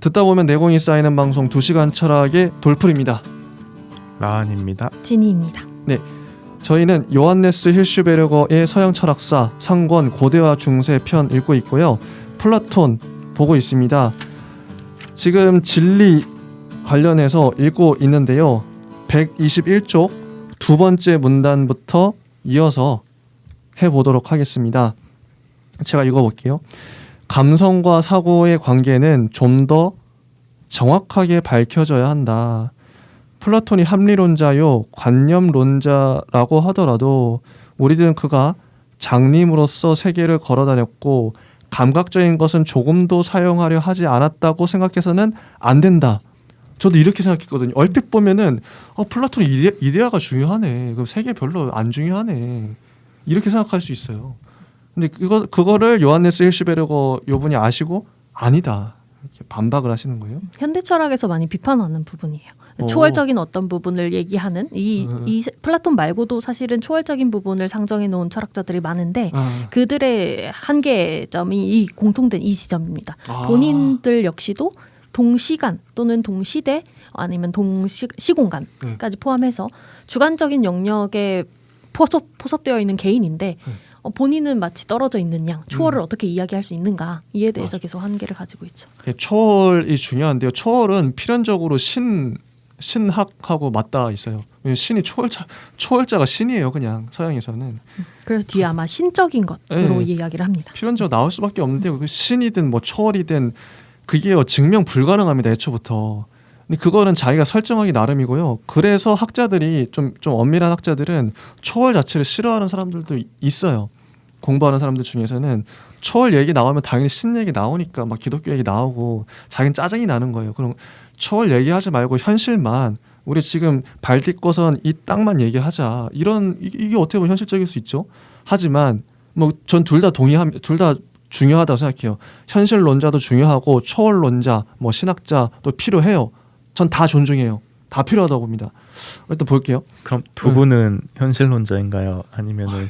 듣다 보면 내공이 쌓이는 방송 2시간 철학의 돌풀입니다. 라한입니다. 진희입니다. 네, 저희는 요한네스 힐슈베르거의 서양 철학사 상권 고대와 중세 편 읽고 있고요. 플라톤 보고 있습니다. 지금 진리 관련해서 읽고 있는데요. 121쪽 두 번째 문단부터 이어서 해보도록 하겠습니다. 제가 읽어볼게요. 감성과 사고의 관계는 좀 더 정확하게 밝혀져야 한다. 플라톤이 합리론자요 관념론자라고 하더라도 우리들은 그가 장님으로서 세계를 걸어다녔고 감각적인 것은 조금도 사용하려 하지 않았다고 생각해서는 안 된다. 저도 이렇게 생각했거든요. 얼핏 보면은 플라톤 이데아가 중요하네. 그럼 세계 별로 안 중요하네. 이렇게 생각할 수 있어요. 근데 그거를 요한네스 힐슈베르거 요분이 아시고 아니다. 이렇게 반박을 하시는 거예요. 현대 철학에서 많이 비판하는 부분이에요. 초월적인 어떤 부분을 얘기하는 이 플라톤 말고도 사실은 초월적인 부분을 상정해 놓은 철학자들이 많은데 그들의 한계점이 이 공통된 이 지점입니다. 본인들 역시도 동시간 또는 동시대 아니면 시공간까지 포함해서 주관적인 영역에 포섭되어 있는 개인인데 본인은 마치 떨어져 있는 양, 초월을 어떻게 이야기할 수 있는가 이에 대해서 계속 한계를 가지고 있죠. 초월이 중요한데요. 초월은 필연적으로 신학하고 맞닿아 있어요. 신이 초월자가 신이에요. 그냥 서양에서는. 그래서 뒤에 아마 신적인 것으로 이야기를 합니다. 필연적으로 나올 수밖에 없는데 그 신이든 뭐 초월이든 그게 증명 불가능합니다. 애초부터. 근데 그거는 자기가 설정하기 나름이고요. 그래서 학자들이 좀 엄밀한 학자들은 초월 자체를 싫어하는 사람들도 있어요. 공부하는 사람들 중에서는 초월 얘기 나오면 당연히 신 얘기 나오니까 막 기독교 얘기 나오고 자기는 짜증이 나는 거예요. 그럼 초월 얘기하지 말고 현실만 우리 지금 발 딛고선 이 땅만 얘기하자. 이게 어떻게 보면 현실적일 수 있죠. 하지만 뭐 전 둘 다 둘 다 중요하다고 생각해요. 현실론자도 중요하고 초월론자, 뭐 신학자도 필요해요. 전 다 존중해요. 다 필요하다고 봅니다. 일단 볼게요. 그럼 두 분은 현실론자인가요? 아니면은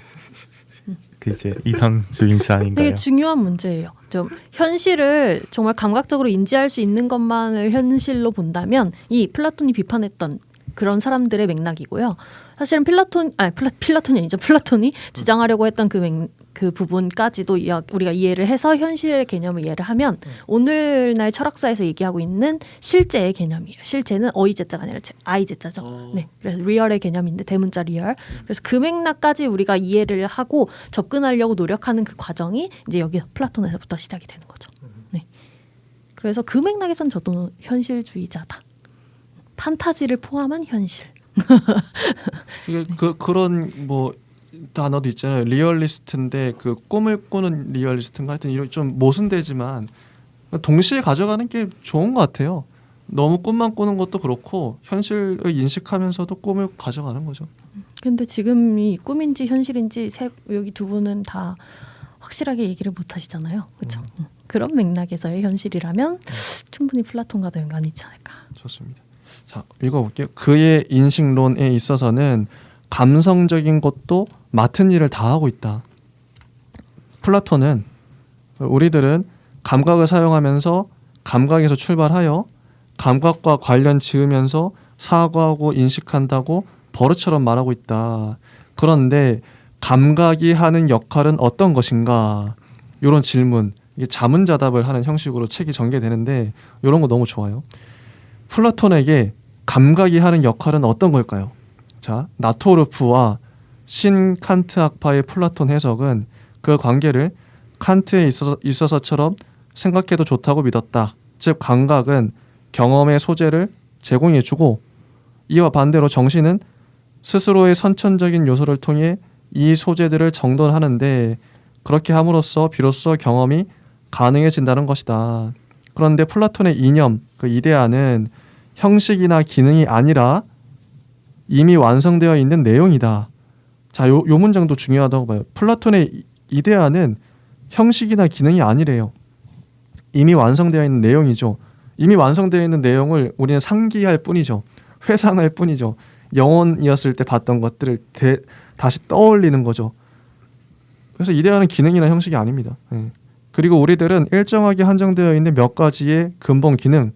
그 이제 이상주의자 아닌가요? 되게 중요한 문제예요. 좀 현실을 정말 감각적으로 인지할 수 있는 것만을 현실로 본다면 이 플라톤이 비판했던 그런 사람들의 맥락이고요. 사실은 플라톤이 아니죠. 플라톤이 주장하려고 했던 그 부분까지도 우리가 이해를 해서 현실의 개념을 이해를 하면 오늘날 철학사에서 얘기하고 있는 실제의 개념이에요. 실제는 어이제자가 아니라 아이제자죠. 네, 그래서 리얼의 개념인데 대문자 리얼. 그래서 그 맥락까지 우리가 이해를 하고 접근하려고 노력하는 그 과정이 이제 여기 플라톤에서부터 시작이 되는 거죠. 네, 그래서 그 맥락에선 저도 현실주의자다. 판타지를 포함한 현실. 그런 뭐 단어도 있잖아요. 리얼리스트인데 그 꿈을 꾸는 리얼리스트인가 하여튼 이런 좀 모순되지만 동시에 가져가는 게 좋은 것 같아요. 너무 꿈만 꾸는 것도 그렇고 현실을 인식하면서도 꿈을 가져가는 거죠. 근데 지금 이 꿈인지 현실인지 여기 두 분은 다 확실하게 얘기를 못 하시잖아요. 그렇죠? 그런 맥락에서의 현실이라면 충분히 플라톤과도 연관이 있지 않을까. 좋습니다. 자, 읽어볼게요. 그의 인식론에 있어서는 감성적인 것도 맡은 일을 다 하고 있다. 플라톤은 우리들은 감각을 사용하면서 감각에서 출발하여 감각과 관련 지으면서 사고하고 인식한다고 버릇처럼 말하고 있다. 그런데 감각이 하는 역할은 어떤 것인가? 이런 질문, 이게 자문자답을 하는 형식으로 책이 전개되는데 이런 거 너무 좋아요. 플라톤에게 감각이 하는 역할은 어떤 걸까요? 자, 나토르프와 신칸트 학파의 플라톤 해석은 그 관계를 칸트에 있어서처럼 생각해도 좋다고 믿었다. 즉 감각은 경험의 소재를 제공해주고 이와 반대로 정신은 스스로의 선천적인 요소를 통해 이 소재들을 정돈하는데 그렇게 함으로써 비로소 경험이 가능해진다는 것이다. 그런데 플라톤의 이념, 그 이데아는 형식이나 기능이 아니라 이미 완성되어 있는 내용이다. 자, 요 문장도 중요하다고 봐요. 플라톤의 이데아는 형식이나 기능이 아니래요. 이미 완성되어 있는 내용이죠. 이미 완성되어 있는 내용을 우리는 상기할 뿐이죠. 회상할 뿐이죠. 영혼이었을 때 봤던 것들을 다시 떠올리는 거죠. 그래서 이데아는 기능이나 형식이 아닙니다. 네. 그리고 우리들은 일정하게 한정되어 있는 몇 가지의 근본 기능,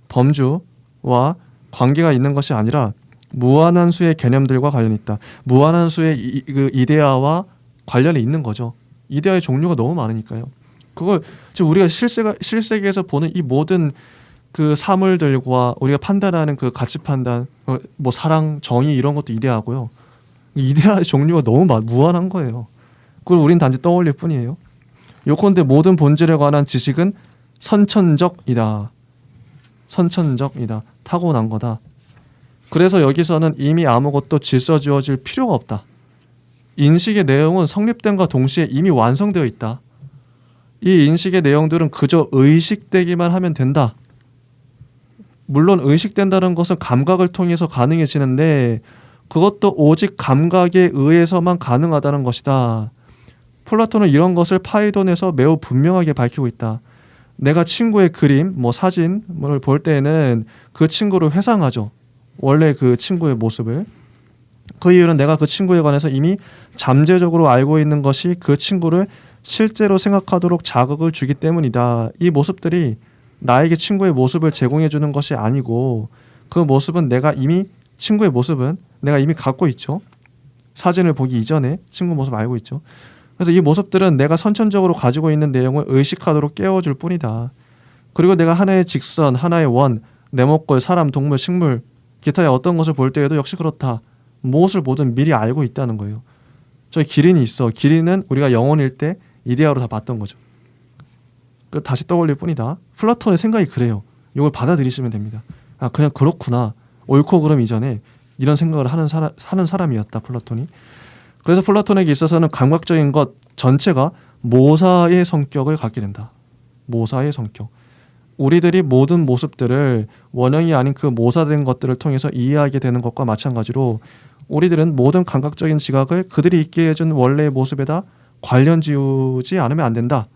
범주와 관계가 있는 것이 아니라 무한한 수의 개념들과 관련이 있다. 무한한 수의 그 이데아와 관련이 있는 거죠. 이데아의 종류가 너무 많으니까요. 그걸 지금 우리가 실세계에서 보는 이 모든 그 사물들과 우리가 판단하는 그 가치 판단, 뭐 사랑, 정의 이런 것도 이데아고요. 이데아의 종류가 너무 무한한 거예요. 그걸 우린 단지 떠올릴 뿐이에요. 요컨대 모든 본질에 관한 지식은 선천적이다. 선천적이다. 타고난 거다. 그래서 여기서는 이미 아무것도 질서 지어질 필요가 없다. 인식의 내용은 성립됨과 동시에 이미 완성되어 있다. 이 인식의 내용들은 그저 의식되기만 하면 된다. 물론 의식된다는 것은 감각을 통해서 가능해지는데 그것도 오직 감각에 의해서만 가능하다는 것이다. 플라톤은 이런 것을 파이돈에서 매우 분명하게 밝히고 있다. 내가 친구의 그림, 뭐 사진을 볼 때에는 그 친구를 회상하죠. 원래 그 친구의 모습을. 그 이유는 내가 그 친구에 관해서 이미 잠재적으로 알고 있는 것이 그 친구를 실제로 생각하도록 자극을 주기 때문이다. 이 모습들이 나에게 친구의 모습을 제공해 주는 것이 아니고 그 모습은 친구의 모습은 내가 이미 갖고 있죠. 사진을 보기 이전에 친구 모습 알고 있죠. 그래서 이 모습들은 내가 선천적으로 가지고 있는 내용을 의식하도록 깨워줄 뿐이다. 그리고 내가 하나의 직선, 하나의 원, 네모꼴, 사람, 동물, 식물, 기타의 어떤 것을 볼 때에도 역시 그렇다. 무엇을 보든 미리 알고 있다는 거예요. 저기 기린이 있어. 기린은 우리가 영혼일 때 이데아로 다 봤던 거죠. 다시 떠올릴 뿐이다. 플라톤의 생각이 그래요. 이걸 받아들이시면 됩니다. 아, 그냥 그렇구나. 옳고 그름 이전에 이런 생각을 하는 사람이었다. 플라톤이. 그래서 플라톤에게 있어서는 감각적인 것 전체가 모사의 성격을 갖게 된다. 모사의 성격. 우리들이 모든 모습들을 원형이 아닌 그 모사된 것들을 통해서 이해하게 되는 것과 마찬가지로 우리들은 모든 감각적인 지각을 그들이 있게 해준 원래의 모습에다 관련 지우지 않으면 안 된다.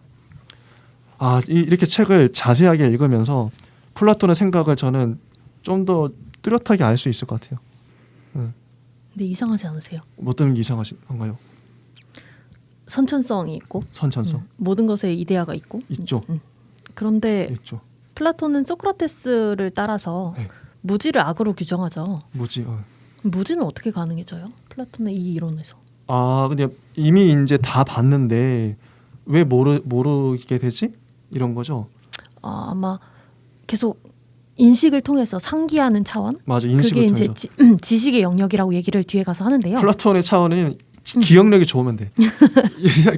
이렇게 책을 자세하게 읽으면서 플라톤의 생각을 저는 좀 더 뚜렷하게 알 수 있을 것 같아요. 근데 이상하지 않으세요? 어떤 게 이상한가요? 선천성이 있고 선천성. 모든 것에 이데아가 있고 있죠. 그런데 있죠. 플라톤은 소크라테스를 따라서 네. 무지를 악으로 규정하죠. 무지. 무지는 어떻게 가능해져요? 플라톤의 이 이론에서. 근데 이미 이제 다 봤는데 왜 모르게 되지? 이런 거죠. 아마 계속 인식을 통해서 상기하는 차원. 맞아, 인식을 그게 통해서. 이제 지식의 영역이라고 얘기를 뒤에 가서 하는데요. 플라톤의 차원은 기억력이 좋으면 돼.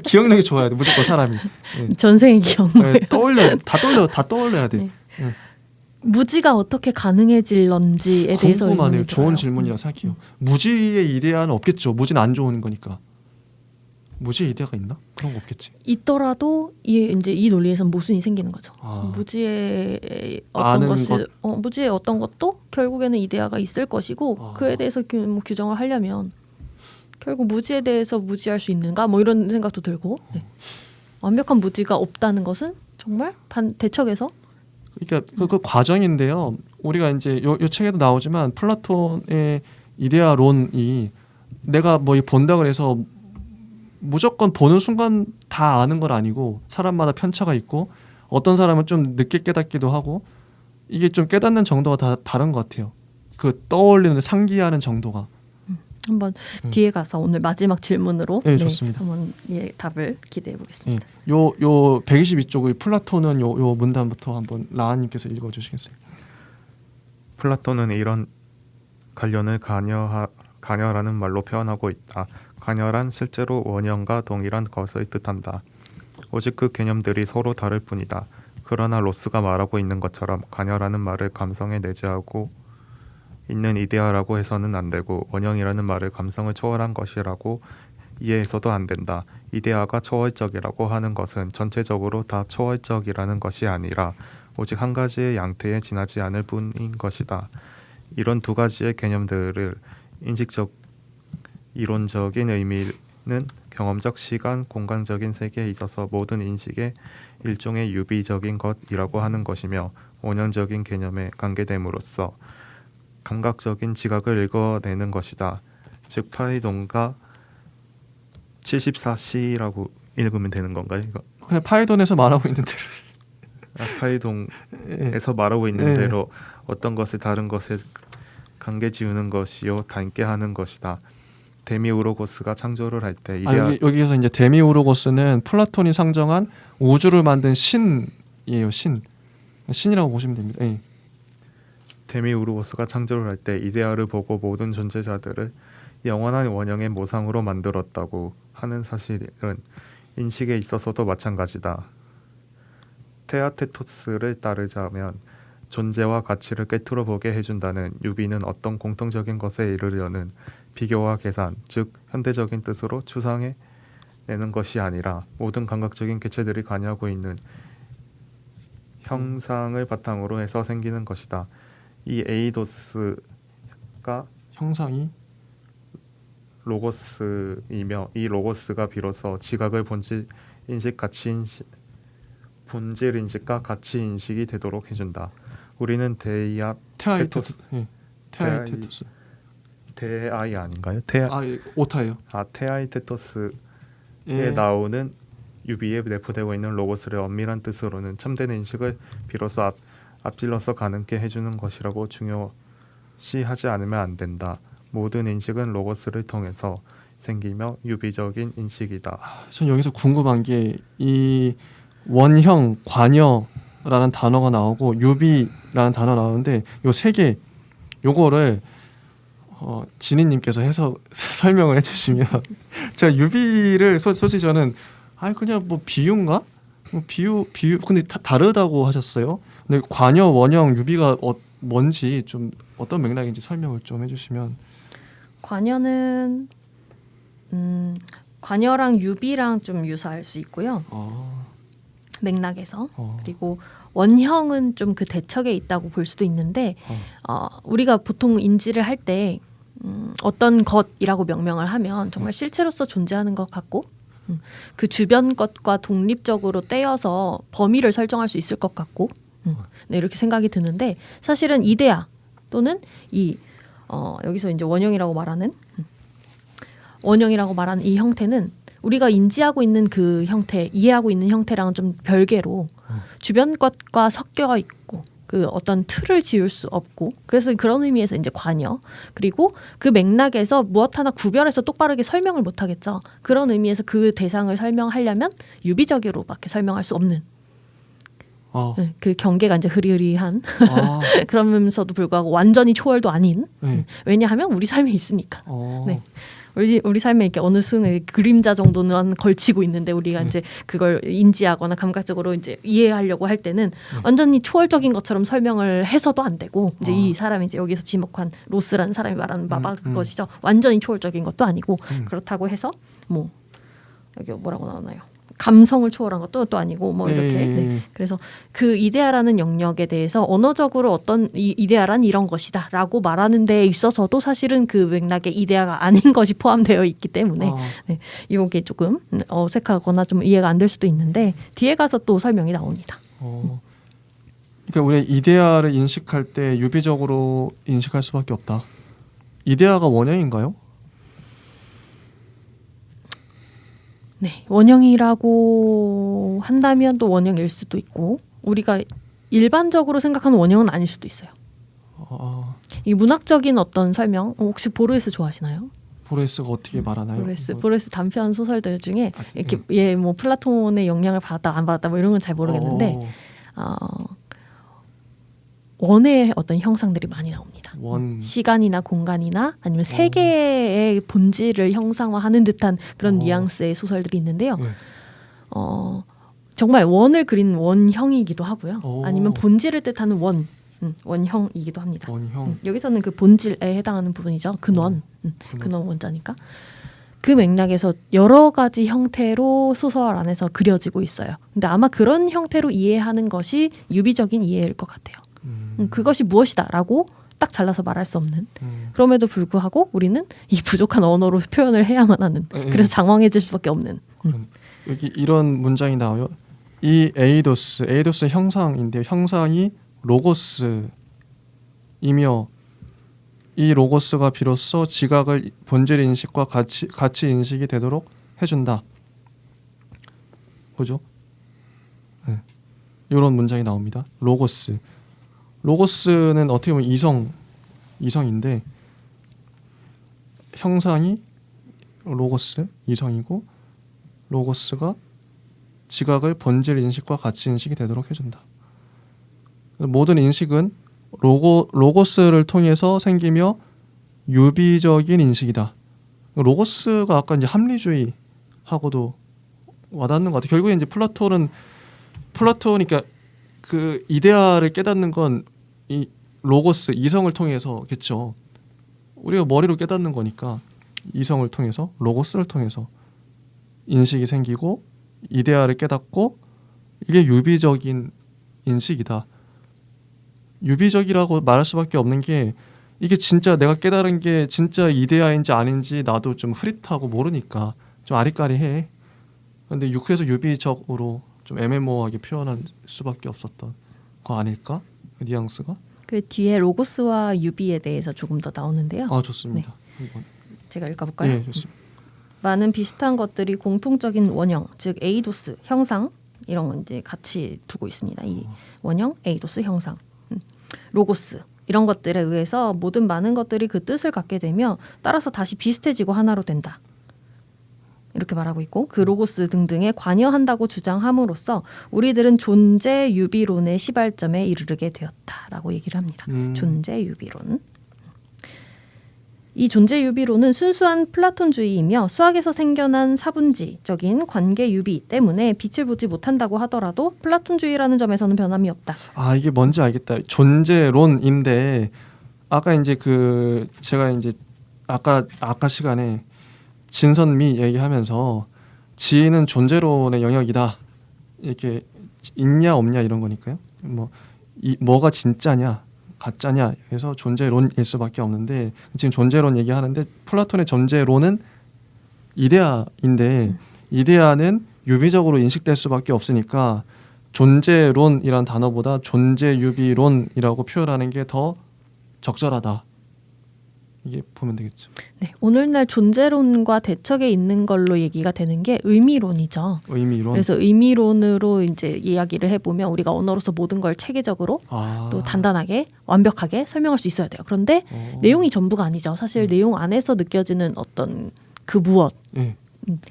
기억력이 좋아야 돼. 무조건 사람이. 네. 전생의 기억. 네, 다 떠올려야 돼. 네. 무지가 어떻게 가능해질런지에 대해서 궁금하네요. 의문이 좋은 들어요. 질문이라 생각해요. 무지의 이데아는 없겠죠. 무지는 안 좋은 거니까. 무지의 이데아가 있나? 그런 거 없겠지. 있더라도 이제 이 논리에서는 모순이 생기는 거죠. 아. 무지의 아는 무지의 어떤 것도 결국에는 이데아가 있을 것이고 그에 대해서 규정을 하려면 결국 무지에 대해서 무지할 수 있는가? 뭐 이런 생각도 들고 네. 완벽한 무지가 없다는 것은 정말 대척에서 그러니까 그 과정인데요. 우리가 이제 요 책에도 나오지만 플라톤의 이데아론이 내가 뭐 본다 그래서 무조건 보는 순간 다 아는 건 아니고 사람마다 편차가 있고 어떤 사람은 좀 늦게 깨닫기도 하고 이게 좀 깨닫는 정도가 다 다른 것 같아요. 그 떠올리는 상기하는 정도가. 한번 뒤에 가서 오늘 마지막 질문으로 네, 좋습니다. 한번 답을 기대해 보겠습니다. 요 122쪽의 플라톤은 요 문단부터 한번 라한님께서 읽어주시겠어요? 플라톤은 이런 관련을 가녀라는 말로 표현하고 있다. 가녀란 실제로 원형과 동일한 것을 뜻한다. 오직 그 개념들이 서로 다를 뿐이다. 그러나 로스가 말하고 있는 것처럼 가녀라는 말을 감성에 내재하고 있는 이데아라고 해서는 안 되고 원형이라는 말을 감성을 초월한 것이라고 이해해서도 안 된다. 이데아가 초월적이라고 하는 것은 전체적으로 다 초월적이라는 것이 아니라 오직 한 가지의 양태에 지나지 않을 뿐인 것이다. 이런 두 가지의 개념들을 인식적, 이론적인 의미는 경험적, 시간, 공간적인 세계에 있어서 모든 인식의 일종의 유비적인 것이라고 하는 것이며 원형적인 개념에 관계됨으로써 감각적인 지각을 읽어내는 것이다. 즉 파이돈과 74C라고 읽으면 되는 건가요? 이거? 그냥 파이돈에서 말하고 있는 대로. 파이동에서 말하고 있는 예. 대로 어떤 것을 다른 것에 관계 지우는 것이요 닮게 하는 것이다. 데미우로고스가 창조를 할 때 여기서 이제 데미우로고스는 플라톤이 상정한 우주를 만든 신이에요. 신이라고 보시면 됩니다. 예. 데미우로고스가 창조를 할 때 이데아를 보고 모든 존재자들을 영원한 원형의 모상으로 만들었다고 하는 사실은 인식에 있어서도 마찬가지다. 테아테토스를 따르자면 존재와 가치를 꿰뚫어 보게 해준다는 유비는 어떤 공통적인 것에 이르려는 비교와 계산, 즉 현대적인 뜻으로 추상해 내는 것이 아니라 모든 감각적인 개체들이 관여하고 있는 형상을 바탕으로 해서 생기는 것이다. 이 에이도스가 형상이 로고스이며 이 로고스가 비로소 지각을 본질 인식과 가치 인식이 되도록 해준다. 우리는 테아이테토스. 예. 테아이테토스. 테아이 아닌가요? 오타예요. 테아이테토스에 예. 나오는 유비에 내포되고 있는 로고스를 엄밀한 뜻으로는 참된 인식을 비로소 앞질러서 가능케 해주는 것이라고 중요시하지 않으면 안 된다. 모든 인식은 로고스를 통해서 생기며 유비적인 인식이다. 전 여기서 궁금한 게 이 원형, 관여라는 단어가 나오고 유비라는 단어 나오는데 요 세 개 요거를 진희님께서 해서 설명을 해주시면 제가 유비를 솔직히 저는 그냥 뭐 비유인가? 뭐 비유 근데 다르다고 하셨어요. 근데 관여, 원형, 유비가 뭔지 좀 어떤 맥락인지 설명을 좀 해주시면. 관여는 관여랑 유비랑 좀 유사할 수 있고요. 맥락에서. 그리고 원형은 좀 그 대척에 있다고 볼 수도 있는데 우리가 보통 인지를 할 때 어떤 것이라고 명명을 하면 정말 실체로서 존재하는 것 같고 그 주변 것과 독립적으로 떼어서 범위를 설정할 수 있을 것 같고 네, 이렇게 생각이 드는데 사실은 이데아 또는 여기서 이제 원형이라고 말하는 이 형태는 우리가 인지하고 있는 그 형태, 이해하고 있는 형태랑은 좀 별개로 주변 것과 섞여 있고 그 어떤 틀을 지을 수 없고 그래서 그런 의미에서 이제 관여 그리고 그 맥락에서 무엇 하나 구별해서 똑바르게 설명을 못 하겠죠. 그런 의미에서 그 대상을 설명하려면 유비적으로밖에 설명할 수 없는 그 경계가 이제 흐리흐리한 그러면서도 불구하고 완전히 초월도 아닌 왜냐하면 우리 삶에 있으니까. 네. 우리 삶에 이렇게 어느 순간 그림자 정도는 걸치고 있는데 우리가 이제 그걸 인지하거나 감각적으로 이제 이해하려고 할 때는 완전히 초월적인 것처럼 설명을 해서도 안 되고 이제 이 사람이 이제 여기서 지목한 로스라는 사람이 말하는 바바 그것이죠. 완전히 초월적인 것도 아니고 그렇다고 해서 뭐 여기 뭐라고 나오나요? 감성을 초월한 것도 또 아니고 뭐 이렇게 네. 그래서 그 이데아라는 영역에 대해서 언어적으로 어떤 이데아란 이런 것이다라고 말하는 데 있어서도 사실은 그 맥락에 이데아가 아닌 것이 포함되어 있기 때문에 네. 이게 조금 어색하거나 좀 이해가 안 될 수도 있는데 뒤에 가서 또 설명이 나옵니다. 그러니까 우리 이데아를 인식할 때 유비적으로 인식할 수밖에 없다. 이데아가 원형인가요? 네, 원형이라고 한다면 또 원형일 수도 있고 우리가 일반적으로 생각하는 원형은 아닐 수도 있어요. 이 문학적인 어떤 설명 혹시 보르헤스 좋아하시나요? 보르헤스가 어떻게 말하나요? 보르헤스 단편 소설들 중에 이렇게 뭐 플라톤의 영향을 받았다 안 받았다 뭐 이런 건 잘 모르겠는데 원의 어떤 형상들이 많이 나옵니다. 시간이나 공간이나 아니면 세계의 본질을 형상화하는 듯한 그런 뉘앙스의 소설들이 있는데요. 정말 원을 그린 원형이기도 하고요. 아니면 본질을 뜻하는 원형이기도 합니다. 여기서는 그 본질에 해당하는 부분이죠. 근원 원자니까. 그 맥락에서 여러 가지 형태로 소설 안에서 그려지고 있어요. 근데 아마 그런 형태로 이해하는 것이 유비적인 이해일 것 같아요. 그것이 무엇이다라고 딱 잘라서 말할 수 없는 그럼에도 불구하고 우리는 이 부족한 언어로 표현을 해야만 하는 그래서 장황해질 수밖에 없는 여기 이런 문장이 나와요. 이 에이도스 형상인데요. 형상이 로고스이며 이 로고스가 비로소 지각을 본질 인식과 가치 인식이 되도록 해준다. 그죠? 이런 문장이 나옵니다. 로고스. 로고스는 어떻게 보면 이성인데 형상이 로고스 이성이고 로고스가 지각을 본질 인식과 가치 인식이 되도록 해준다. 모든 인식은 로고스를 통해서 생기며 유비적인 인식이다. 로고스가 아까 이제 합리주의하고도 와닿는 것 같아요. 결국에 이제 플라톤이니까 그 이데아를 깨닫는 건 이 로고스 이성을 통해서겠죠. 우리가 머리로 깨닫는 거니까 이성을 통해서 로고스를 통해서 인식이 생기고 이데아를 깨닫고 이게 유비적인 인식이다. 유비적이라고 말할 수밖에 없는 게 이게 진짜 내가 깨달은 게 진짜 이데아인지 아닌지 나도 좀 흐릿하고 모르니까 좀 아리까리해. 근데 그래서 유비적으로 좀 애매모호하게 표현할 수밖에 없었던 거 아닐까? 그 뉘앙스가? 그 뒤에 로고스와 유비에 대해서 조금 더 나오는데요. 아 좋습니다. 한번. 제가 읽어볼까요? 예, 좋습니다. 많은 비슷한 것들이 공통적인 원형, 즉 에이도스 형상 이런 건 이제 같이 두고 있습니다. 이 원형, 에이도스 형상, 로고스 이런 것들에 의해서 모든 많은 것들이 그 뜻을 갖게 되며 따라서 다시 비슷해지고 하나로 된다. 이렇게 말하고 있고 그 로고스 등등에 관여한다고 주장함으로써 우리들은 존재 유비론의 시발점에 이르게 되었다라고 얘기를 합니다. 존재 유비론. 이 존재 유비론은 순수한 플라톤주의이며 수학에서 생겨난 사분지적인 관계 유비 때문에 빛을 보지 못한다고 하더라도 플라톤주의라는 점에서는 변함이 없다. 아 이게 뭔지 알겠다. 존재론인데 아까 이제 그 제가 이제 아까 시간에 진선미 얘기하면서 지인은 존재론의 영역이다. 이렇게 있냐 없냐 이런 거니까요. 뭐가 진짜냐 가짜냐 해서 존재론일 수밖에 없는데 지금 존재론 얘기하는데 플라톤의 존재론은 이데아인데 이데아는 유비적으로 인식될 수밖에 없으니까 존재론이란 단어보다 존재유비론이라고 표현하는 게 더 적절하다. 이게 보면 되겠죠. 네, 오늘날 존재론과 대척에 있는 걸로 얘기가 되는 게 의미론이죠. 의미론. 그래서 의미론으로 이제 이야기를 해보면 우리가 언어로서 모든 걸 체계적으로 또 단단하게 완벽하게 설명할 수 있어야 돼요. 그런데 내용이 전부가 아니죠. 사실 내용 안에서 느껴지는 어떤 그 무엇 예.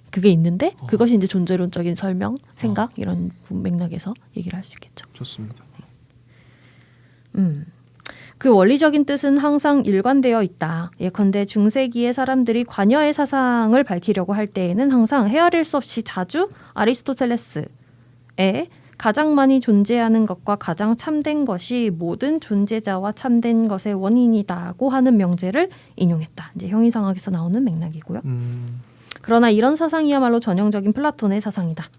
그게 있는데 그것이 이제 존재론적인 설명, 생각 이런 맥락에서 얘기를 할 수 있겠죠. 좋습니다. 그 원리적인 뜻은 항상 일관되어 있다. 예컨대 중세기의 사람들이 관여의 사상을 밝히려고 할 때에는 항상 헤아릴 수 없이 자주 아리스토텔레스의 가장 많이 존재하는 것과 가장 참된 것이 모든 존재자와 참된 것의 원인이다고 하는 명제를 인용했다. 이제 형이상학에서 나오는 맥락이고요. 그러나 이런 사상이야말로 전형적인 플라톤의 사상이다.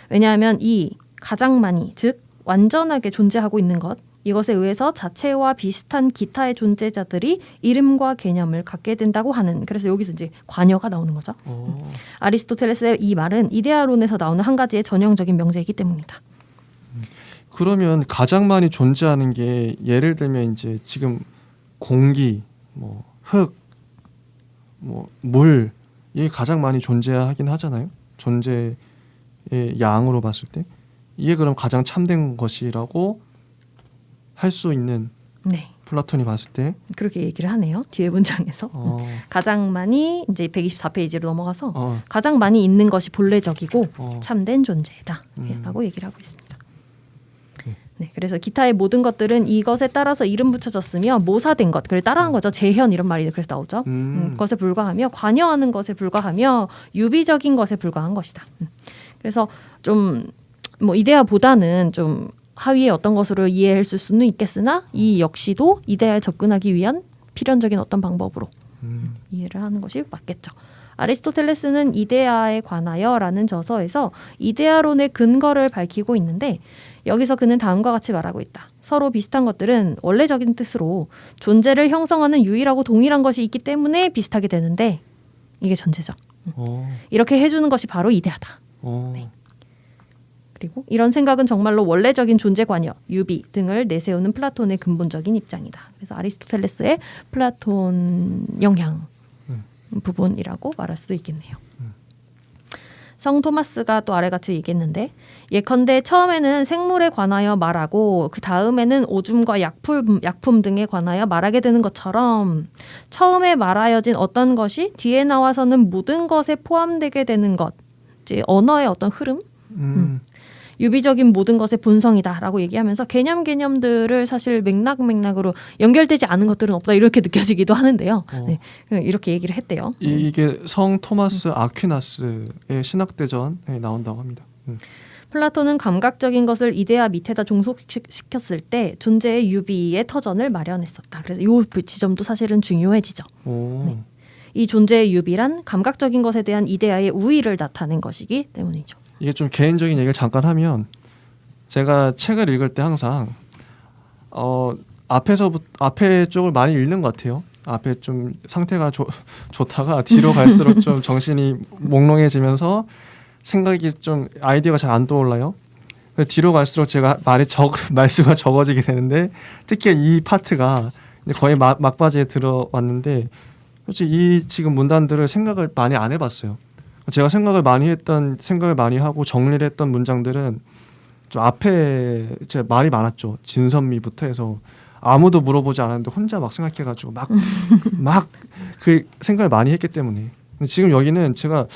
왜냐하면 이 가장 많이, 즉 완전하게 존재하고 있는 것, 이것에 의해서 자체와 비슷한 기타의 존재자들이 이름과 개념을 갖게 된다고 하는, 그래서 여기서 이제 관여가 나오는 거죠. 아리스토텔레스의 이 말은 이데아론에서 나오는 한 가지의 전형적인 명제이기 때문이다. 그러면 가장 많이 존재하는 게 예를 들면 이제 지금 공기, 흙, 물 이게 가장 많이 존재하긴 하잖아요. 존재의 양으로 봤을 때 이게 그럼 가장 참된 것이라고 할 수 있는 네. 플라톤이 봤을 때 그렇게 얘기를 하네요. 뒤에 문장에서 가장 많이 이제 124페이지로 넘어가서 가장 많이 있는 것이 본래적이고 참된 존재다라고 얘기를 하고 있습니다. 네, 그래서 기타의 모든 것들은 이것에 따라서 이름 붙여졌으며 모사된 것, 그걸 따라한 거죠. 재현 이런 말이 그래서 나오죠. 것에 불과하며 관여하는 것에 불과하며 유비적인 것에 불과한 것이다. 그래서 좀 이데아보다는 좀 하위의 어떤 것으로 이해할 수는 있겠으나 이 역시도 이데아에 접근하기 위한 필연적인 어떤 방법으로 이해를 하는 것이 맞겠죠. 아리스토텔레스는 이데아에 관하여라는 저서에서 이데아론의 근거를 밝히고 있는데 여기서 그는 다음과 같이 말하고 있다. 서로 비슷한 것들은 원래적인 뜻으로 존재를 형성하는 유일하고 동일한 것이 있기 때문에 비슷하게 되는데 이게 전제죠. 이렇게 해주는 것이 바로 이데아다. 네. 그리고 이런 생각은 정말로 원래적인 존재 관여, 유비 등을 내세우는 플라톤의 근본적인 입장이다. 그래서 아리스토텔레스의 플라톤 영향 부분이라고 말할 수도 있겠네요. 성 토마스가 또 아래같이 얘기했는데 예컨대 처음에는 생물에 관하여 말하고 그 다음에는 오줌과 약품 등에 관하여 말하게 되는 것처럼 처음에 말하여진 어떤 것이 뒤에 나와서는 모든 것에 포함되게 되는 것, 이제 언어의 어떤 흐름, 유비적인 모든 것의 본성이다라고 얘기하면서 개념들을 사실 맥락으로 연결되지 않은 것들은 없다 이렇게 느껴지기도 하는데요. 네, 이렇게 얘기를 했대요. 이게 성 토마스 아퀴나스의 신학대전에 나온다고 합니다. 플라톤은 감각적인 것을 이데아 밑에다 종속시켰을 때 존재의 유비의 터전을 마련했었다. 그래서 이 지점도 사실은 중요해지죠. 네. 이 존재의 유비란 감각적인 것에 대한 이데아의 우위를 나타낸 것이기 때문이죠. 이게 좀 개인적인 얘기를 잠깐 하면 제가 책을 읽을 때 항상 앞에 쪽을 많이 읽는 것 같아요. 앞에 좀 상태가 좋다가 뒤로 갈수록 좀 정신이 몽롱해지면서 생각이 좀 아이디어가 잘 안 떠올라요. 그래서 뒤로 갈수록 제가 말수가 적어지게 되는데 특히 이 파트가 거의 막바지에 들어왔는데 솔직히 이 지금 문단들을 생각을 많이 안 해봤어요. 제가 생각을 많이 하고 정리를 했던 문장들은 좀 앞에 제 말이 많았죠. 진선미부터 해서 아무도 물어보지 않았는데 혼자 막 생각해가지고 막 그 생각을 많이 했기 때문에. 근데 지금 여기는 제가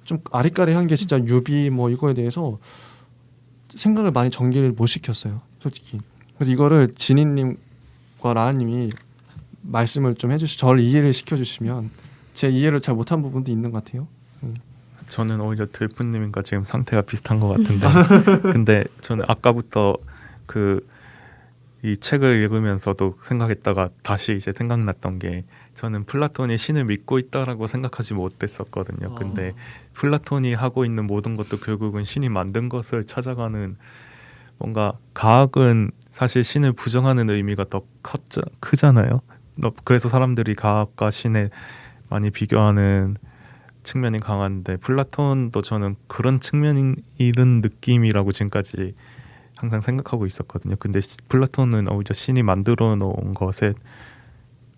좀 아리까리한 게 진짜 유비 뭐 이거에 대해서 생각을 많이 정리를 못 시켰어요. 솔직히. 그래서 이거를 진희님과 라하님이 말씀을 좀 저를 이해를 시켜주시면 제 이해를 잘 못한 부분도 있는 것 같아요. 저는 오히려 들프님과 지금 상태가 비슷한 것 같은데 근데 저는 아까부터 이 책을 읽으면서도 생각했다가 다시 이제 생각났던 게 저는 플라톤이 신을 믿고 있다라고 생각하지 못했었거든요. 근데 플라톤이 하고 있는 모든 것도 결국은 신이 만든 것을 찾아가는 뭔가 과학은 사실 신을 부정하는 의미가 더 크잖아요. 그래서 사람들이 과학과 신에 많이 비교하는 측면이 강한데 플라톤도 저는 그런 측면이 이런 느낌이라고 지금까지 항상 생각하고 있었거든요. 근데 플라톤은 오히려 신이 만들어 놓은 것에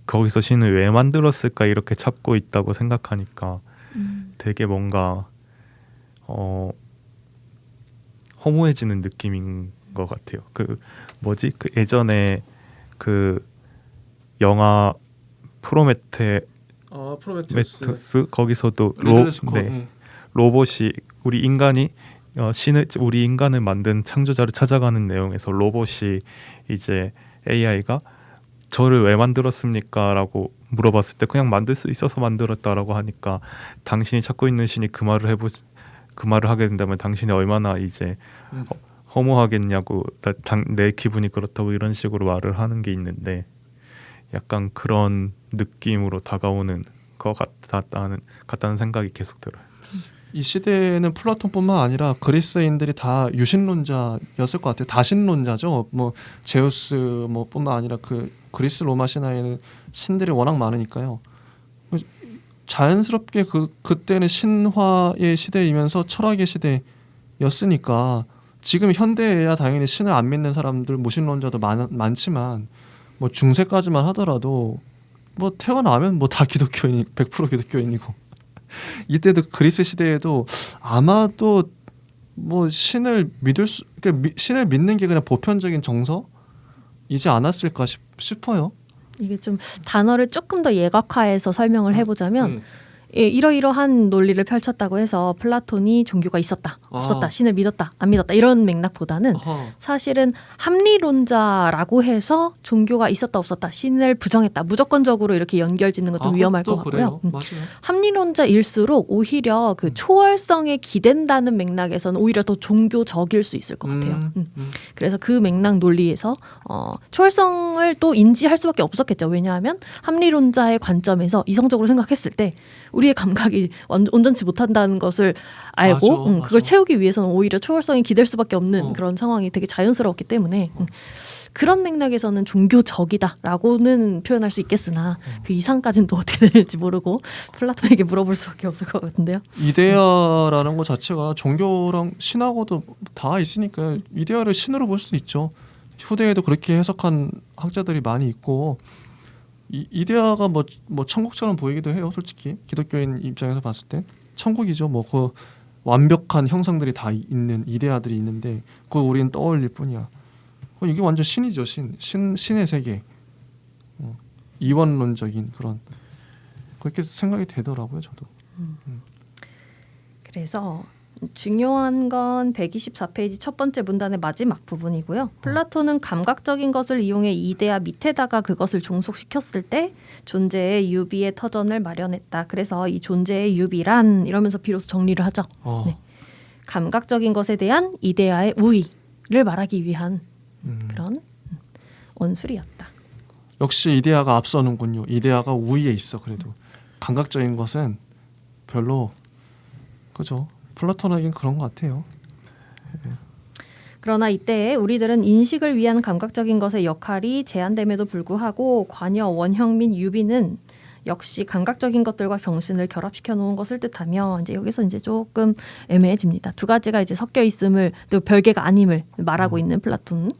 거기서 신을 왜 만들었을까 이렇게 찾고 있다고 생각하니까 되게 뭔가 허무해지는 느낌인 것 같아요. 그 예전에 그 영화 프로메테우스 거기서도 로봇이 우리 인간을 만든 창조자를 찾아가는 내용에서 로봇이 이제 AI가 저를 왜 만들었습니까? 라고 물어봤을 때 그냥 만들 수 있어서 만들었다라고 하니까 당신이 찾고 있는 신이 그 말을 하게 된다면 당신이 얼마나 이제 허무하겠냐고 내 기분이 그렇다고 이런 식으로 말을 하는 게 있는데 약간 그런 느낌으로 다가오는 것 같다는 생각이 계속 들어요. 이 시대에는 플라톤뿐만 아니라 그리스인들이 다 유신론자였을 것 같아요. 다신론자죠. 뭐 제우스 뿐만 아니라 그 그리스 로마 신화에는 신들이 워낙 많으니까요. 자연스럽게 그때는 신화의 시대이면서 철학의 시대였으니까 지금 현대에야 당연히 신을 안 믿는 사람들 무신론자도 많지만 뭐 중세까지만 하더라도 뭐 태어나면 뭐 다 기독교인이 100% 기독교인이고 이때도 그리스 시대에도 아마도 뭐 신을 신을 믿는 게 그냥 보편적인 정서이지 않았을까 싶어요. 이게 좀 단어를 조금 더 예각화해서 설명을 해보자면 이러이러한 논리를 펼쳤다고 해서 플라톤이 종교가 있었다, 없었다, 신을 믿었다, 안 믿었다 이런 맥락보다는 사실은 합리론자라고 해서 종교가 있었다, 없었다, 신을 부정했다, 무조건적으로 이렇게 연결짓는 것도 위험할 것 같고요. 합리론자일수록 오히려 그 초월성에 기댄다는 맥락에서는 오히려 더 종교적일 수 있을 것 같아요. 그래서 그 맥락 논리에서 초월성을 또 인지할 수밖에 없었겠죠. 왜냐하면 합리론자의 관점에서 이성적으로 생각했을 때 우리의 감각이 온전치 못한다는 것을 알고 맞아. 그걸 채우기 위해서는 오히려 초월성이 기댈 수밖에 없는 그런 상황이 되게 자연스러웠기 때문에 그런 맥락에서는 종교적이다라고는 표현할 수 있겠으나 그 이상까지는 또 어떻게 될지 모르고 플라톤에게 물어볼 수밖에 없을 것 같은데요. 이데아라는 것 자체가 종교랑 신하고도 다 있으니까 이데아를 신으로 볼 수도 있죠. 후대에도 그렇게 해석한 학자들이 많이 있고 이데아가 뭐 천국처럼 보이기도 해요. 솔직히 기독교인 입장에서 봤을 때 천국이죠. 뭐 그 완벽한 형상들이 다 있는 이데아들이 있는데 그걸 우리는 떠올릴 뿐이야. 이게 완전 신이죠. 신의 세계. 이원론적인 그런 그렇게 생각이 되더라고요. 저도. 그래서 중요한 건 124페이지 첫 번째 문단의 마지막 부분이고요. 플라톤은 감각적인 것을 이용해 이데아 밑에다가 그것을 종속시켰을 때 존재의 유비의 터전을 마련했다. 그래서 이 존재의 유비란 이러면서 비로소 정리를 하죠. 네. 감각적인 것에 대한 이데아의 우위를 말하기 위한 그런 원술이었다. 역시 이데아가 앞서는군요. 이데아가 우위에 있어. 그래도 감각적인 것은 별로 그죠. 플라톤에겐 그런 것 같아요. 그러나 이때 우리들은 인식을 위한 감각적인 것의 역할이 제한됨에도 불구하고 관여, 원형 및 유비는 역시 감각적인 것들과 경신을 결합시켜 놓은 것을 뜻하며 이제 여기서 이제 조금 애매해집니다. 두 가지가 이제 섞여 있음을 또 별개가 아님을 말하고 있는 플라톤.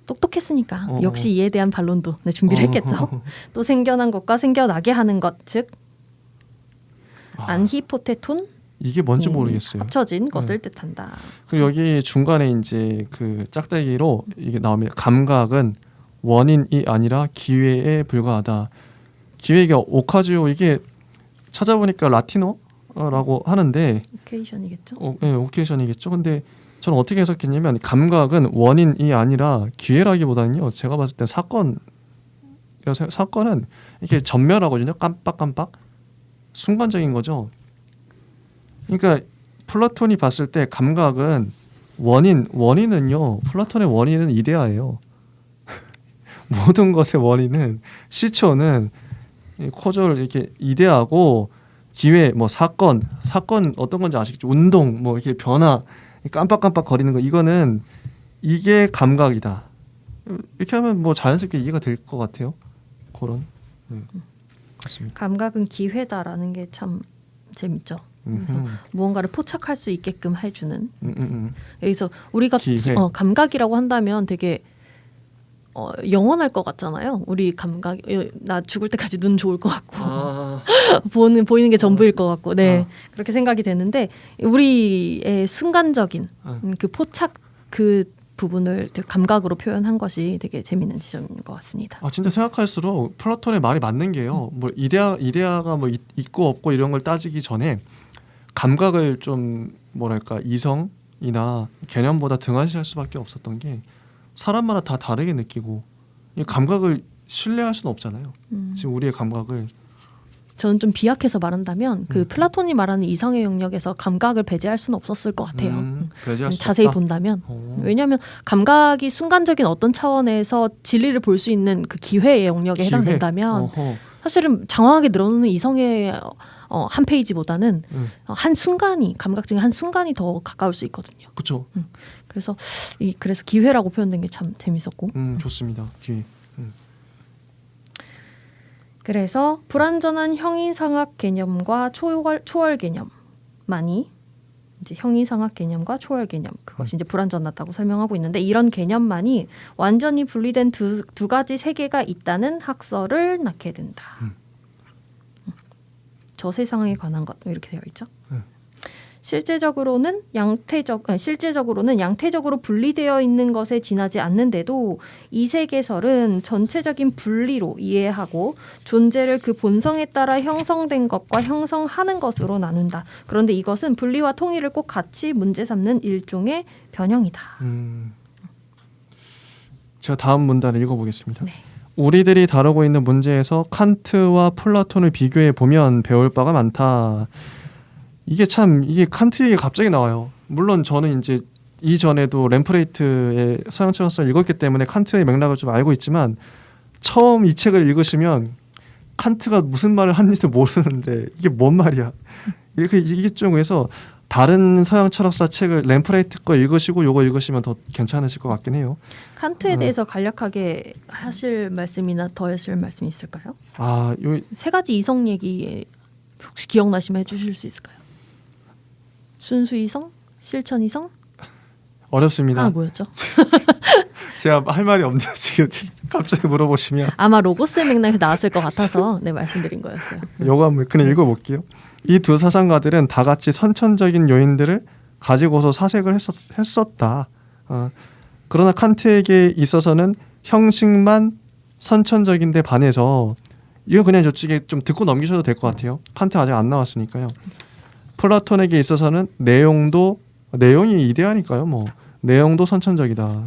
똑똑했으니까 역시 이에 대한 반론도 준비를 했겠죠. 또 생겨난 것과 생겨나게 하는 것, 즉 안히포테톤 이게 뭔지 모르겠어요. 합쳐진 것을 뜻한다. 그리고 여기 중간에 이제 그 짝대기로 이게 나오면 감각은 원인이 아니라 기회에 불과하다. 기회가 오카지오 이게 찾아보니까 라틴어라고 하는데 오케이션이겠죠. 네, 오케이션이겠죠. 근데 저는 어떻게 해석했냐면 감각은 원인이 아니라 기회라기보다는요. 제가 봤을 때 사건은 이게 전멸하거든요. 깜빡깜빡 순간적인 거죠. 그러니까 플라톤이 봤을 때 감각은 원인은요. 플라톤의 원인은 이데아예요. 모든 것의 원인은 시초는 코저를 이렇게 이데아고 기회 뭐 사건 어떤 건지 아시겠죠? 운동 뭐 이렇게 변화 깜빡깜빡 거리는 거 이거는 이게 감각이다. 이렇게 하면 뭐 자연스럽게 이해가 될 것 같아요. 그런 같습니다. 감각은 기회다라는 게 참 재밌죠. 그래서 무언가를 포착할 수 있게끔 해주는. 여기서 우리가 감각이라고 한다면 되게 영원할 것 같잖아요. 우리 감각, 나 죽을 때까지 눈 좋을 것 같고 보이는 게 전부일 것 같고, 네 그렇게 생각이 되는데 우리의 순간적인 그 포착 그 부분을 감각으로 표현한 것이 되게 재밌는 지점인 것 같습니다. 진짜 생각할수록 플라톤의 말이 맞는 게요. 뭐 이데아가 뭐 있고 없고 이런 걸 따지기 전에 감각을 좀 뭐랄까 이성이나 개념보다 등한시할 수밖에 없었던 게 사람마다 다 다르게 느끼고 이 감각을 신뢰할 수는 없잖아요. 지금 우리의 감각을 저는 좀 비약해서 말한다면 그 플라톤이 말하는 이성의 영역에서 감각을 배제할 수는 없었을 것 같아요. 자세히 본다면 왜냐하면 감각이 순간적인 어떤 차원에서 진리를 볼 수 있는 그 기회의 영역에 해당된다면 사실은 장황하게 늘어놓는 이성의 한 페이지보다는 한 순간이 감각적인 한 순간이 더 가까울 수 있거든요. 그렇죠. 그래서 기회라고 표현된 게 참 재밌었고. 좋습니다. 기회. 그래서 불완전한 형이상학 개념과 초월 개념만이 이제 형이상학 개념과 초월 개념 그것이 이제 불완전하다고 설명하고 있는데 이런 개념만이 완전히 분리된 두 가지 세계가 있다는 학설을 낳게 된다. 저 세상에 관한 것 이렇게 되어 있죠. 실제적으로는 양태적으로 분리되어 있는 것에 지나지 않는데도 이 세계설은 전체적인 분리로 이해하고 존재를 그 본성에 따라 형성된 것과 형성하는 것으로 나눈다. 그런데 이것은 분리와 통일을 꼭 같이 문제 삼는 일종의 변형이다. 제가 다음 문단을 읽어보겠습니다. 네. 우리들이 다루고 있는 문제에서 칸트와 플라톤을 비교해 보면 배울 바가 많다. 이게 칸트 얘기가 갑자기 나와요. 물론 저는 이제 이전에도 램프레이트의 서양 철학서를 읽었기 때문에 칸트의 맥락을 좀 알고 있지만 처음 이 책을 읽으시면 칸트가 무슨 말을 하는지도 모르는데 이게 뭔 말이야. 이게 좀 해서 다른 서양 철학사 책을 램프레이트 거 읽으시고 요거 읽으시면 더 괜찮으실 것 같긴 해요. 칸트에 대해서 간략하게 하실 말씀이나 더 하실 말씀이 있을까요? 세 가지 이성 얘기 혹시 기억나시면 해주실 수 있을까요? 순수 이성? 실천 이성? 어렵습니다. 뭐였죠? 제가 할 말이 없는데 지금 갑자기 물어보시면 아마 로고스의 맥락에서 나왔을 것 같아서 말씀드린 거였어요. 요거 한번 그냥 읽어볼게요. 이 두 사상가들은 다 같이 선천적인 요인들을 가지고서 사색을 했었다. 그러나 칸트에게 있어서는 형식만 선천적인데 반해서 이거 그냥 저쪽에 좀 듣고 넘기셔도 될 것 같아요. 칸트 아직 안 나왔으니까요. 플라톤에게 있어서는 내용이 이데아니까요. 뭐 내용도 선천적이다.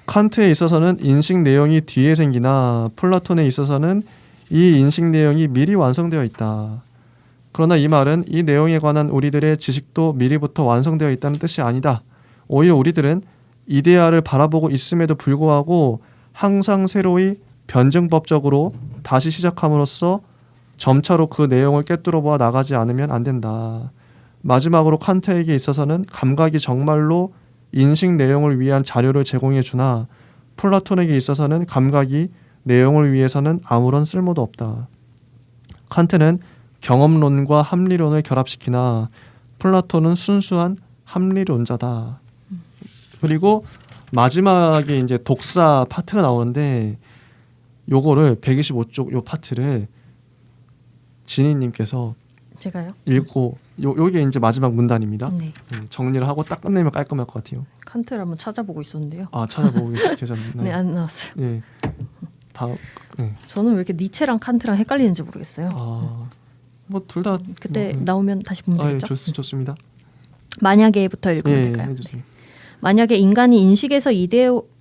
칸트에 있어서는 인식 내용이 뒤에 생기나 플라톤에 있어서는 이 인식 내용이 미리 완성되어 있다. 그러나 이 말은 이 내용에 관한 우리들의 지식도 미리부터 완성되어 있다는 뜻이 아니다. 오히려 우리들은 이데아를 바라보고 있음에도 불구하고 항상 새로이 변증법적으로 다시 시작함으로써 점차로 그 내용을 꿰뚫어 보아 나가지 않으면 안 된다. 마지막으로 칸트에게 있어서는 감각이 정말로 인식 내용을 위한 자료를 제공해 주나 플라톤에게 있어서는 감각이 내용을 위해서는 아무런 쓸모도 없다. 칸트는 경험론과 합리론을 결합시키나 플라톤은 순수한 합리론자다. 그리고 마지막에 이제 독사 파트가 나오는데 요거를 125쪽 요 파트를 진희님께서 제가요? 읽고 요게 이제 마지막 문단입니다. 네. 정리를 하고 딱 끝내면 깔끔할 것 같아요. 칸트를 한번 찾아보고 있었는데요. 아 찾아보고 계셨나요? 네, 안 나왔어요. 네. 다 네. 저는 왜 이렇게 니체랑 칸트랑 헷갈리는지 모르겠어요. 뭐 둘 다 그때 나오면 다시 보면 예, 되겠죠? 좋습니다. 만약에부터 읽으면 예, 될까요? 해주세요. 만약에 인간이 인식에서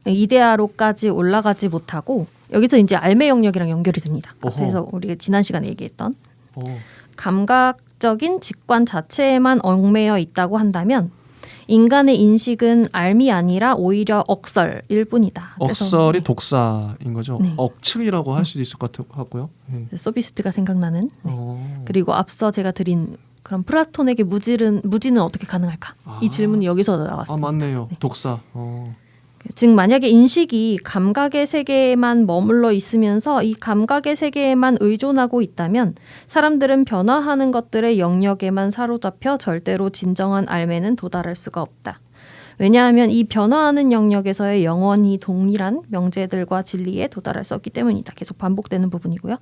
이데아로까지 올라가지 못하고 여기서 이제 알매 영역이랑 연결이 됩니다. 어허. 그래서 우리가 지난 시간에 얘기했던 어, 감각적인 직관 자체에만 얽매여 있다고 한다면 인간의 인식은 알미 아니라 오히려 억설일 뿐이다. 그래서 억설이 독사인 거죠. 네. 억측이라고 할 수도 있을 것 같고요. 예. 소피스트가 생각나는. 네. 어. 그리고 앞서 제가 드린 그럼 플라톤에게 무지는 어떻게 가능할까? 이 질문이 여기서 나왔습니다. 맞네요. 네. 독사. 즉 만약에 인식이 감각의 세계에만 머물러 있으면서 이 감각의 세계에만 의존하고 있다면 사람들은 변화하는 것들의 영역에만 사로잡혀 절대로 진정한 알매는 도달할 수가 없다. 왜냐하면 이 변화하는 영역에서의 영원히 동일한 명제들과 진리에 도달할 수 없기 때문이다. 계속 반복되는 부분이고요.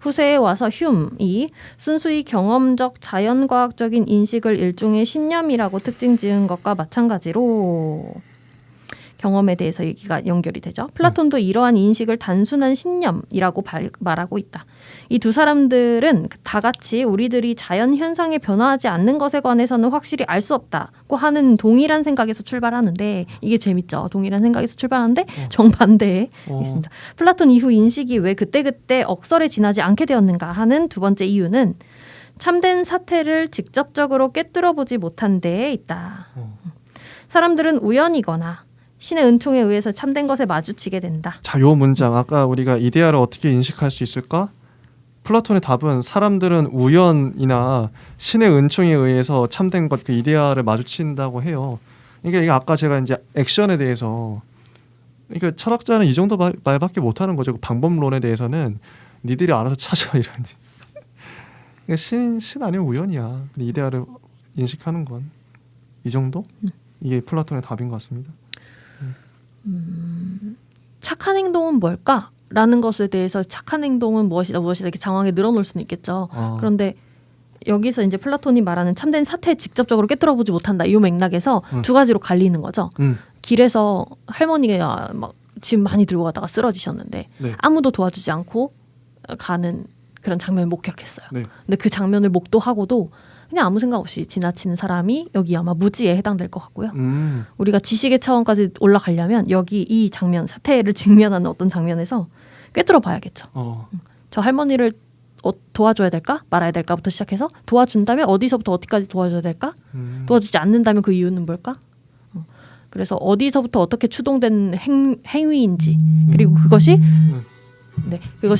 후세에 와서 흉이 순수히 경험적 자연과학적인 인식을 일종의 신념이라고 특징 지은 것과 마찬가지로 경험에 대해서 얘기가 연결이 되죠. 플라톤도 이러한 인식을 단순한 신념이라고 말하고 있다. 이 두 사람들은 다 같이 우리들이 자연 현상에 변화하지 않는 것에 관해서는 확실히 알 수 없다고 하는 동일한 생각에서 출발하는데 이게 재밌죠. 동일한 생각에서 출발하는데 정반대에 있습니다. 플라톤 이후 인식이 왜 그때그때 억설에 지나지 않게 되었는가 하는 두 번째 이유는 참된 사태를 직접적으로 꿰뚫어 보지 못한 데에 있다. 사람들은 우연이거나 신의 은총에 의해서 참된 것에 마주치게 된다. 자, 요 문장 아까 우리가 이데아를 어떻게 인식할 수 있을까? 플라톤의 답은 사람들은 우연이나 신의 은총에 의해서 참된 것, 그 이데아를 마주친다고 해요. 이게 아까 제가 이제 액션에 대해서 그러니까 철학자는 이 정도 말밖에 못 하는 거죠. 그 방법론에 대해서는 니들이 알아서 찾아 이러는데. 그러니까 신 아니면 우연이야. 이데아를 인식하는 건 이 정도? 이게 플라톤의 답인 것 같습니다. 착한 행동은 뭘까? 라는 것에 대해서 착한 행동은 무엇이다 이렇게 장황하게 늘어놓을 수는 있겠죠. 그런데 여기서 이제 플라톤이 말하는 참된 사태에 직접적으로 꿰뚫어보지 못한다. 이 맥락에서 두 가지로 갈리는 거죠. 길에서 할머니가 막 짐 많이 들고 가다가 쓰러지셨는데 네. 아무도 도와주지 않고 가는 그런 장면을 목격했어요. 네. 근데 그 장면을 목도하고도 그냥 아무 생각 없이 지나치는 사람이 여기 아마 무지에 해당될 것 같고요. 우리가 지식의 차원까지 올라가려면 여기 이 장면, 사태를 직면하는 어떤 장면에서 꿰뚫어 봐야겠죠. 저 할머니를 도와줘야 될까? 말아야 될까부터 시작해서 도와준다면 어디서부터 어디까지 도와줘야 될까? 도와주지 않는다면 그 이유는 뭘까? 그래서 어디서부터 어떻게 추동된 행위인지 그리고 그것이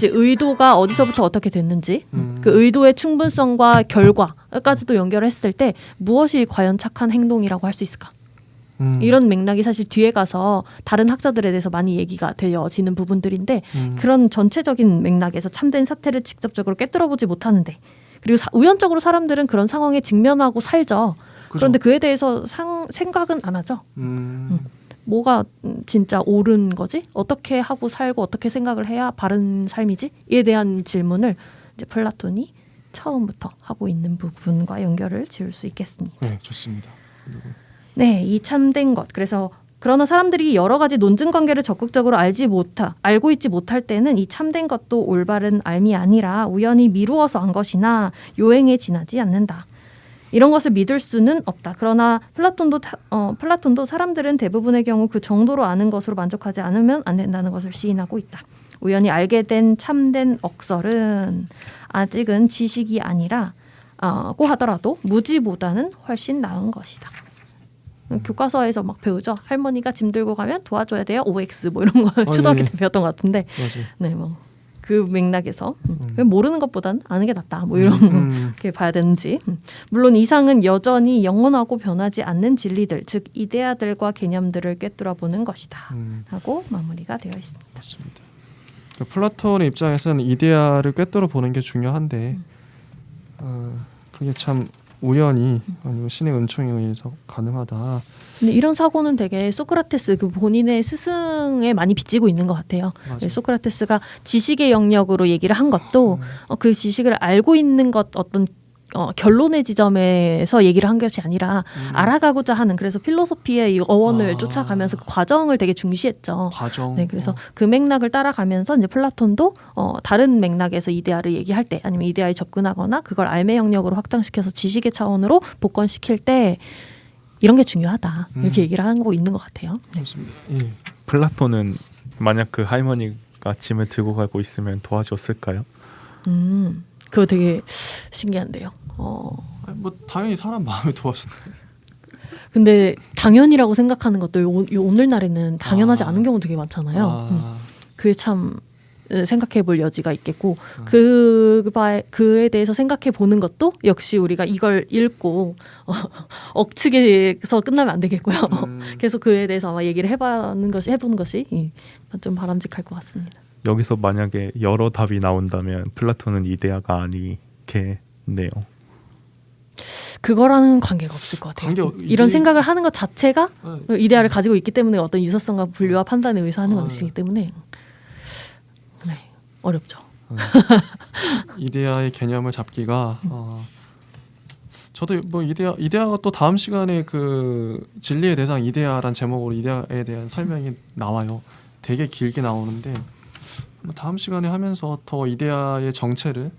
의도가 어디서부터 어떻게 됐는지 그 의도의 충분성과 결과까지도 연결했을 때 무엇이 과연 착한 행동이라고 할 수 있을까? 이런 맥락이 사실 뒤에 가서 다른 학자들에 대해서 많이 얘기가 되어지는 부분들인데 그런 전체적인 맥락에서 참된 사태를 직접적으로 꿰뚫어보지 못하는데 그리고 우연적으로 사람들은 그런 상황에 직면하고 살죠. 그런데 그에 대해서 생각은 안 하죠. 뭐가 진짜 옳은 거지? 어떻게 하고 살고 어떻게 생각을 해야 바른 삶이지? 이에 대한 질문을 이제 플라톤이 처음부터 하고 있는 부분과 연결을 지을 수 있겠습니다. 네, 좋습니다. 네, 이 참된 것. 그러나 사람들이 여러 가지 논증 관계를 적극적으로 알고 있지 못할 때는 이 참된 것도 올바른 알미 아니라 우연히 미루어서 한 것이나 요행에 지나지 않는다. 이런 것을 믿을 수는 없다. 그러나 플라톤도 사람들은 대부분의 경우 그 정도로 아는 것으로 만족하지 않으면 안 된다는 것을 시인하고 있다. 우연히 알게 된 참된 억설은 아직은 지식이 아니라고 하더라도 무지보다는 훨씬 나은 것이다. 교과서에서 막 배우죠. 할머니가 짐 들고 가면 도와줘야 돼요. OX 뭐 이런 거 초등학교 때 배웠던 것 같은데, 맞아요. 네, 뭐 그 맥락에서 모르는 것보단 아는 게 낫다. 뭐 이렇게 봐야 되는지. 물론 이상은 여전히 영원하고 변하지 않는 진리들, 즉 이데아들과 개념들을 꿰뚫어 보는 것이다. 하고 마무리가 되어 있습니다. 맞습니다. 플라톤의 입장에서는 이데아를 꿰뚫어 보는 게 중요한데 그게 참 우연히 아니면 신의 은총에 의해서 가능하다. 근데 이런 사고는 되게 소크라테스 그 본인의 스승에 많이 빚지고 있는 것 같아요. 맞아요. 소크라테스가 지식의 영역으로 얘기를 한 것도 그 지식을 알고 있는 것 어떤 결론의 지점에서 얘기를 한 것이 아니라 알아가고자 하는, 그래서 필로소피의 이 어원을 쫓아가면서 그 과정을 되게 중시했죠. 과정. 네, 그래서 그 맥락을 따라가면서 이제 플라톤도 다른 맥락에서 이데아를 얘기할 때 아니면 이데아에 접근하거나 그걸 알매 영역으로 확장시켜서 지식의 차원으로 복권시킬 때 이런 게 중요하다. 이렇게 얘기를 하고 있는 것 같아요. 네. 좋습니다. 예. 플라톤은 만약 그 할머니가 짐을 들고 가고 있으면 도와줬을까요? 그거 되게 신기한데요. 아니, 뭐 당연히 사람 마음에 도와준다. 근데 당연이라고 생각하는 것들 오늘날에는 당연하지 않은 경우 되게 많잖아요. 그게 참 생각해 볼 여지가 있겠고 그에 대해서 생각해 보는 것도 역시 우리가 이걸 읽고 억측에서 끝나면 안 되겠고요. 계속 그에 대해서 아마 얘기를 해보는 것이 좀 바람직할 것 같습니다. 여기서 만약에 여러 답이 나온다면 플라톤은 이데아가 아니겠네요. 그거라는 관계가 없을 것 같아요. 이런 생각을 하는 것 자체가 이데아를 가지고 있기 때문에 어떤 유사성과 분류와 판단에 의해서 하는 것이기 때문에 네, 어렵죠. 이데아의 개념을 잡기가 저도 뭐 이데아가 또 다음 시간에 그 진리의 대상 이데아란 제목으로 이데아에 대한 설명이 나와요. 되게 길게 나오는데 다음 시간에 하면서 더 이데아의 정체를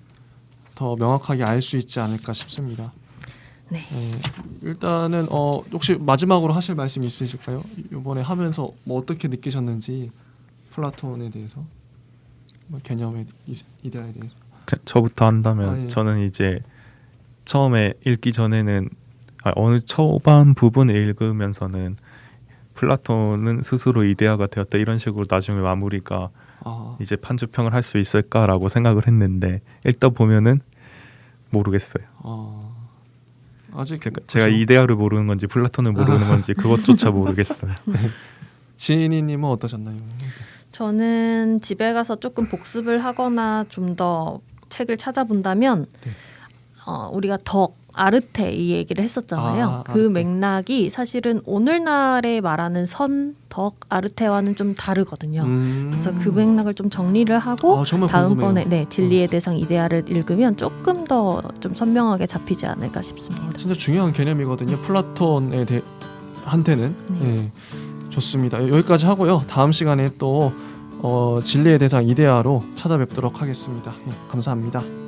더 명확하게 알 수 있지 않을까 싶습니다. 네. 일단은 혹시 마지막으로 하실 말씀 있으실까요? 이번에 하면서 뭐 어떻게 느끼셨는지 플라톤에 대해서 뭐 개념에 이데아에 대해서. 저부터 한다면 예. 저는 이제 처음에 읽기 전에는 어느 초반 부분을 읽으면서는 플라톤은 스스로 이데아가 되었다 이런 식으로 나중에 마무리가 이제 판주평을 할 수 있을까라고 생각을 했는데 읽다 보면은 모르겠어요. 아직 그러니까 제가 이데아를 모르는 건지 플라톤을 모르는 건지 그것조차 모르겠어요. 지인이님은 어떠셨나요? 저는 집에 가서 조금 복습을 하거나 좀 더 책을 찾아본다면 우리가 덕, 아르테 이 얘기를 했었잖아요. 그 아르테. 맥락이 사실은 오늘날에 말하는 선, 덕, 아르테와는 좀 다르거든요. 그래서 그 맥락을 좀 정리를 하고 정말 다음번에 궁금해요. 진리의 대상 이데아를 읽으면 조금 더 좀 선명하게 잡히지 않을까 싶습니다. 진짜 중요한 개념이거든요. 플라톤에 한테는. 네. 좋습니다. 여기까지 하고요. 다음 시간에 또 진리의 대상 이데아로 찾아뵙도록 하겠습니다. 감사합니다.